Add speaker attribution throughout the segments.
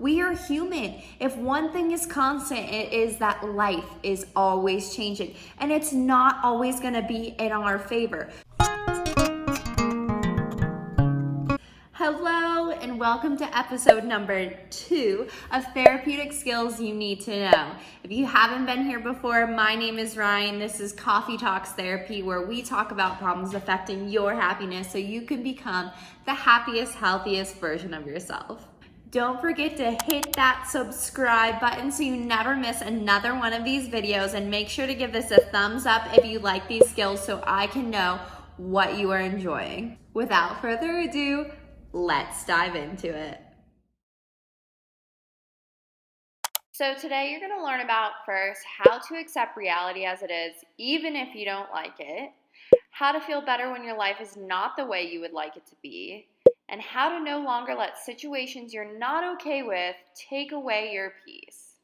Speaker 1: We are human. If one thing is constant, it is that life is always changing, and it's not always going to be in our favor. Hello and welcome to episode number 2 of Therapeutic Skills You Need to Know. If you haven't been here before, my name is Ryan. This is Coffee Talks Therapy, where we talk about problems affecting your happiness so you can become the happiest, healthiest version of yourself. Don't forget to hit that subscribe button so you never miss another one of these videos, and make sure to give this a thumbs up if you like these skills so I can know what you are enjoying. Without further ado, let's dive into it. So today you're going to learn about first how to accept reality as it is, even if you don't like it, how to feel better when your life is not the way you would like it to be, and how to no longer let situations you're not okay with take away your peace.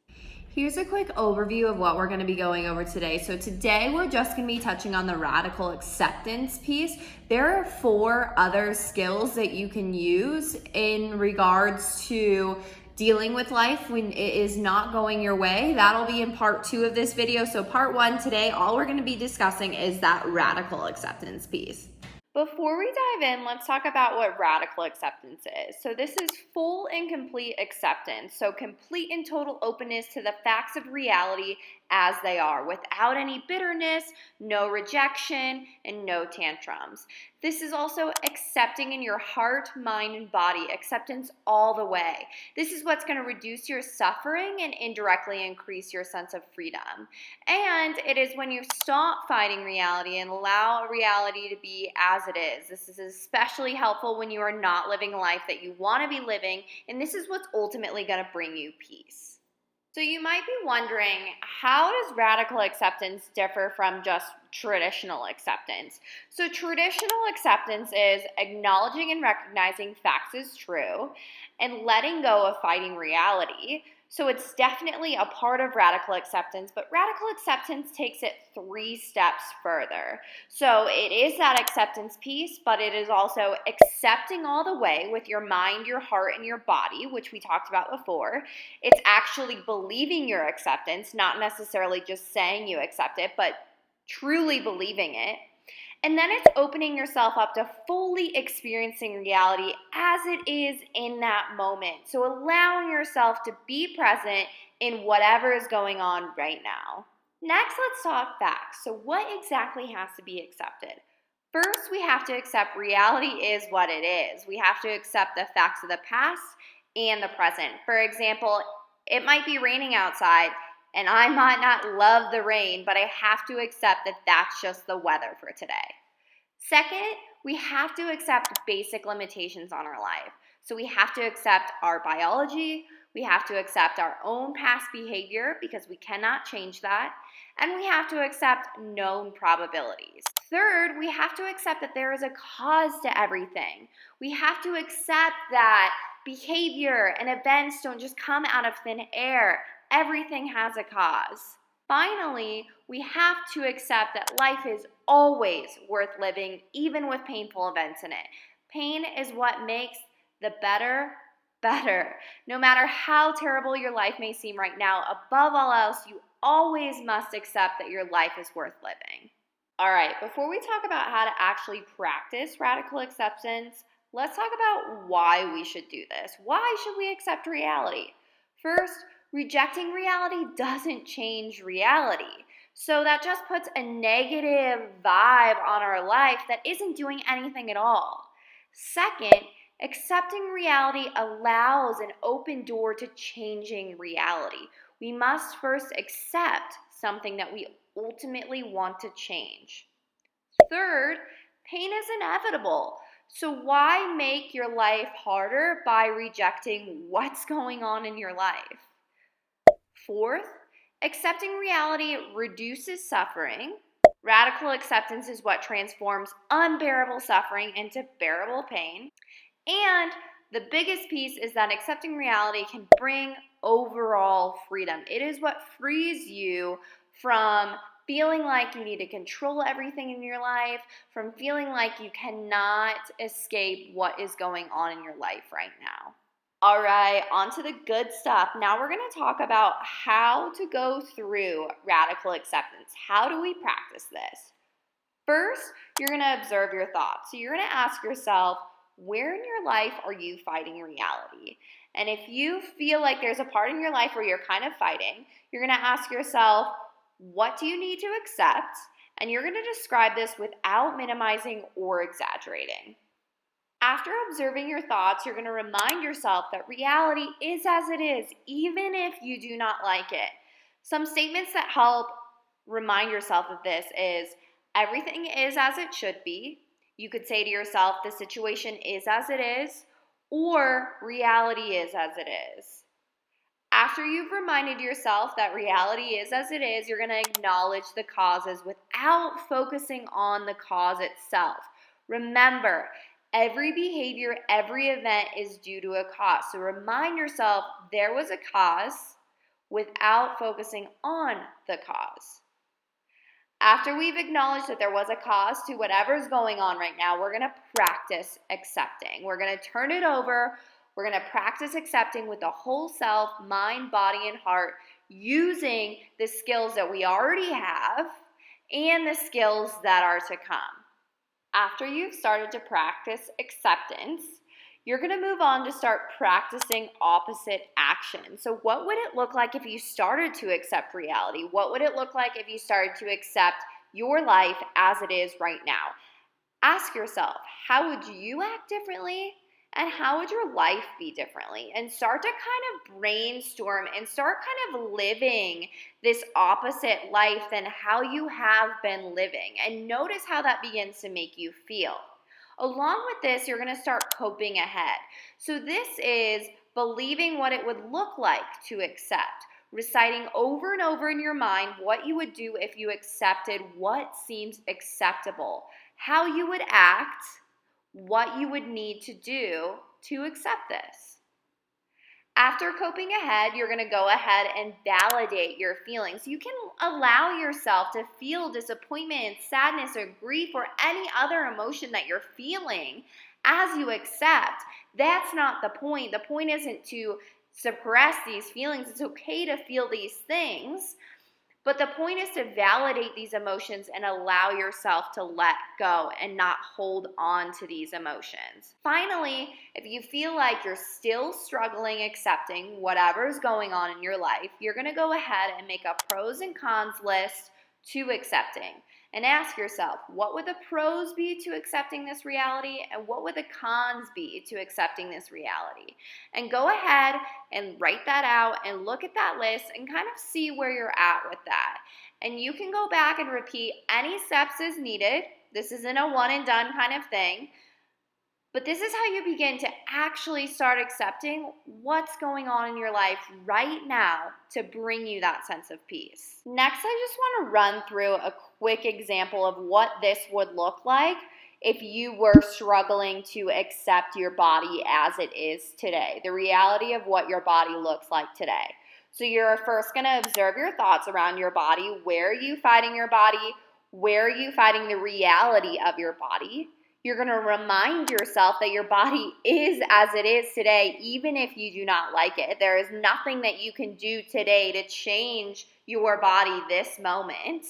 Speaker 1: Here's a quick overview of what we're going to be going over today. So today we're just going to be touching on the radical acceptance piece. There are 4 other skills that you can use in regards to dealing with life when it is not going your way. That'll be in part 2 of this video. So part 1 today, all we're going to be discussing is that radical acceptance piece. Before we dive in, let's talk about what radical acceptance is. So this is full and complete acceptance. So complete and total openness to the facts of reality as they are, without any bitterness, no rejection, and no tantrums. This is also accepting in your heart, mind, and body, acceptance all the way. This is what's going to reduce your suffering and indirectly increase your sense of freedom. And it is when you stop fighting reality and allow reality to be as it is. This is especially helpful when you are not living a life that you want to be living, and this is what's ultimately going to bring you peace. So you might be wondering, how does radical acceptance differ from just traditional acceptance? So traditional acceptance is acknowledging and recognizing facts as true and letting go of fighting reality. So it's definitely a part of radical acceptance, but radical acceptance takes it 3 steps further. So it is that acceptance piece, but it is also accepting all the way with your mind, your heart, and your body, which we talked about before. It's actually believing your acceptance, not necessarily just saying you accept it, but truly believing it. And then it's opening yourself up to fully experiencing reality as it is in that moment. So allowing yourself to be present in whatever is going on right now. Next, let's talk facts. So what exactly has to be accepted? First, we have to accept reality is what it is. We have to accept the facts of the past and the present. For example, it might be raining outside, and I might not love the rain, but I have to accept that that's just the weather for today. Second, we have to accept basic limitations on our life. So we have to accept our biology, we have to accept our own past behavior because we cannot change that, and we have to accept known probabilities. Third, we have to accept that there is a cause to everything. We have to accept that behavior and events don't just come out of thin air. Everything has a cause. Finally, we have to accept that life is always worth living, even with painful events in it. Pain is what makes the better better. No matter how terrible your life may seem right now, above all else, you always must accept that your life is worth living. All right, before we talk about how to actually practice radical acceptance, let's talk about why we should do this. Why should we accept reality? First, rejecting reality doesn't change reality. So that just puts a negative vibe on our life that isn't doing anything at all. Second, accepting reality allows an open door to changing reality. We must first accept something that we ultimately want to change. Third, pain is inevitable. So why make your life harder by rejecting what's going on in your life? Fourth, accepting reality reduces suffering. Radical acceptance is what transforms unbearable suffering into bearable pain. And the biggest piece is that accepting reality can bring overall freedom. It is what frees you from feeling like you need to control everything in your life, from feeling like you cannot escape what is going on in your life right now. All right, on to the good stuff. Now we're going to talk about how to go through radical acceptance. How do we practice this? First, you're going to observe your thoughts. So you're going to ask yourself, where in your life are you fighting reality? And if you feel like there's a part in your life where you're kind of fighting, you're going to ask yourself, what do you need to accept? And you're going to describe this without minimizing or exaggerating. After observing your thoughts, you're going to remind yourself that reality is as it is, even if you do not like it. Some statements that help remind yourself of this is, everything is as it should be. You could say to yourself, the situation is as it is, or reality is as it is. After you've reminded yourself that reality is as it is, you're going to acknowledge the causes without focusing on the cause itself. Remember, every behavior, every event is due to a cause. So remind yourself there was a cause without focusing on the cause. After we've acknowledged that there was a cause to whatever's going on right now, we're going to practice accepting. We're going to turn it over. We're going to practice accepting with the whole self, mind, body, and heart, using the skills that we already have and the skills that are to come. After you've started to practice acceptance, you're going to move on to start practicing opposite action. So what would it look like if you started to accept reality? What would it look like if you started to accept your life as it is right now? Ask yourself, how would you act differently? And how would your life be differently? And start to kind of brainstorm and start kind of living this opposite life than how you have been living. And notice how that begins to make you feel. Along with this, you're going to start coping ahead. So this is believing what it would look like to accept, reciting over and over in your mind what you would do if you accepted what seems acceptable, how you would act, what you would need to do to accept this. After coping ahead, you're going to go ahead and validate your feelings. You can allow yourself to feel disappointment and sadness or grief or any other emotion that you're feeling as you accept. That's not the point. The point isn't to suppress these feelings. It's okay to feel these things. But the point is to validate these emotions and allow yourself to let go and not hold on to these emotions. Finally, if you feel like you're still struggling accepting whatever's going on in your life, you're going to go ahead and make a pros and cons list to accepting. And ask yourself, what would the pros be to accepting this reality and what would the cons be to accepting this reality? And go ahead and write that out and look at that list and kind of see where you're at with that. And you can go back and repeat any steps as needed. This isn't a one and done kind of thing. But this is how you begin to actually start accepting what's going on in your life right now to bring you that sense of peace. Next, I just want to run through a quick example of what this would look like if you were struggling to accept your body as it is today, the reality of what your body looks like today. So you're first going to observe your thoughts around your body. Where are you fighting your body? Where are you fighting the reality of your body? You're going to remind yourself that your body is as it is today, even if you do not like it. There is nothing that you can do today to change your body this moment.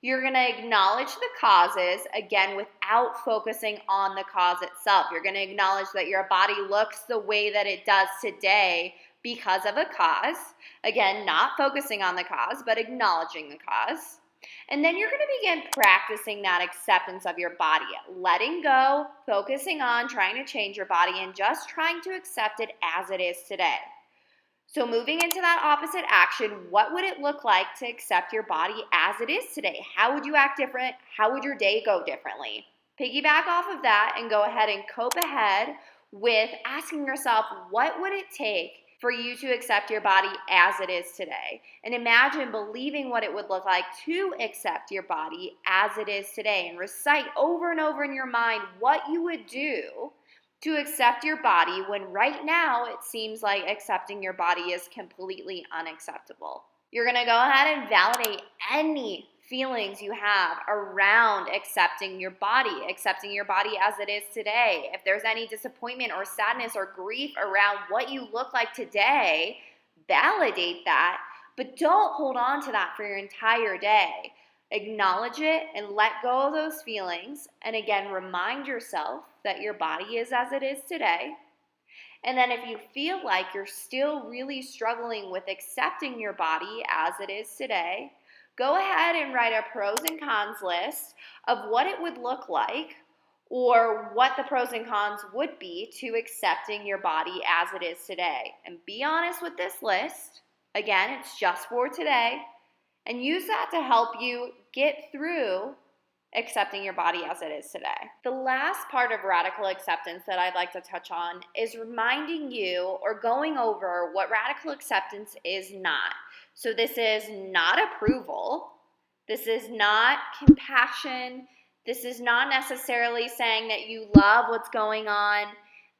Speaker 1: You're going to acknowledge the causes, again, without focusing on the cause itself. You're going to acknowledge that your body looks the way that it does today because of a cause. Again, not focusing on the cause, but acknowledging the cause. And then you're going to begin practicing that acceptance of your body, letting go, focusing on trying to change your body, and just trying to accept it as it is today. So moving into that opposite action, what would it look like to accept your body as it is today? How would you act different? How would your day go differently? Piggyback off of that and go ahead and cope ahead with asking yourself, what would it take for you to accept your body as it is today? And imagine believing what it would look like to accept your body as it is today, and recite over and over in your mind what you would do to accept your body when right now it seems like accepting your body is completely unacceptable. You're going to go ahead and validate any feelings you have around accepting your body as it is today. If there's any disappointment or sadness or grief around what you look like today, validate that, but don't hold on to that for your entire day. Acknowledge it and let go of those feelings. And again, remind yourself that your body is as it is today. And then if you feel like you're still really struggling with accepting your body as it is today, go ahead and write a pros and cons list of what it would look like or what the pros and cons would be to accepting your body as it is today. And be honest with this list. Again, it's just for today. And use that to help you get through accepting your body as it is today. The last part of radical acceptance that I'd like to touch on is reminding you or going over what radical acceptance is not. So this is not approval. This is not compassion. This is not necessarily saying that you love what's going on.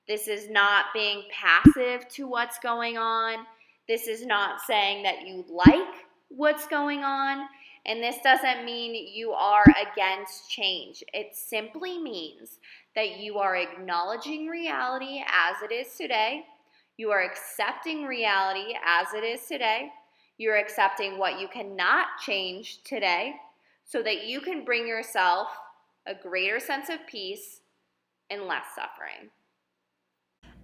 Speaker 1: This is not being passive to what's going on. This is not saying that you like what's going on. And this doesn't mean you are against change. It simply means that you are acknowledging reality as it is today. You are accepting reality as it is today. You're accepting what you cannot change today so that you can bring yourself a greater sense of peace and less suffering.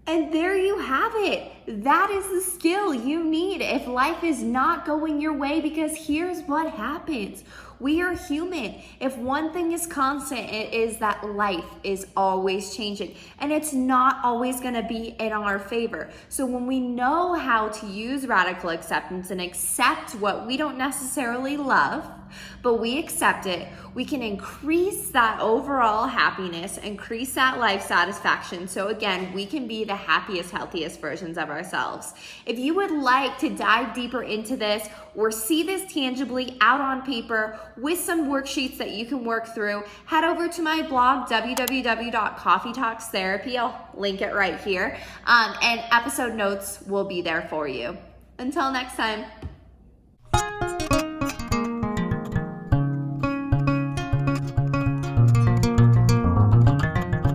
Speaker 2: And there you have it. That is the skill you need if life is not going your way, because here's what happens. We are human. If one thing is constant, it is that life is always changing and it's not always going to be in our favor. So when we know how to use radical acceptance and accept what we don't necessarily love, but we accept it, we can increase that overall happiness, increase that life satisfaction. So again, we can be the happiest, healthiest versions of ourselves. If you would like to dive deeper into this or see this tangibly out on paper with some worksheets that you can work through, head over to my blog, www.coffeetalkstherapy. I'll link it right here. And episode notes will be there for you. Until next time.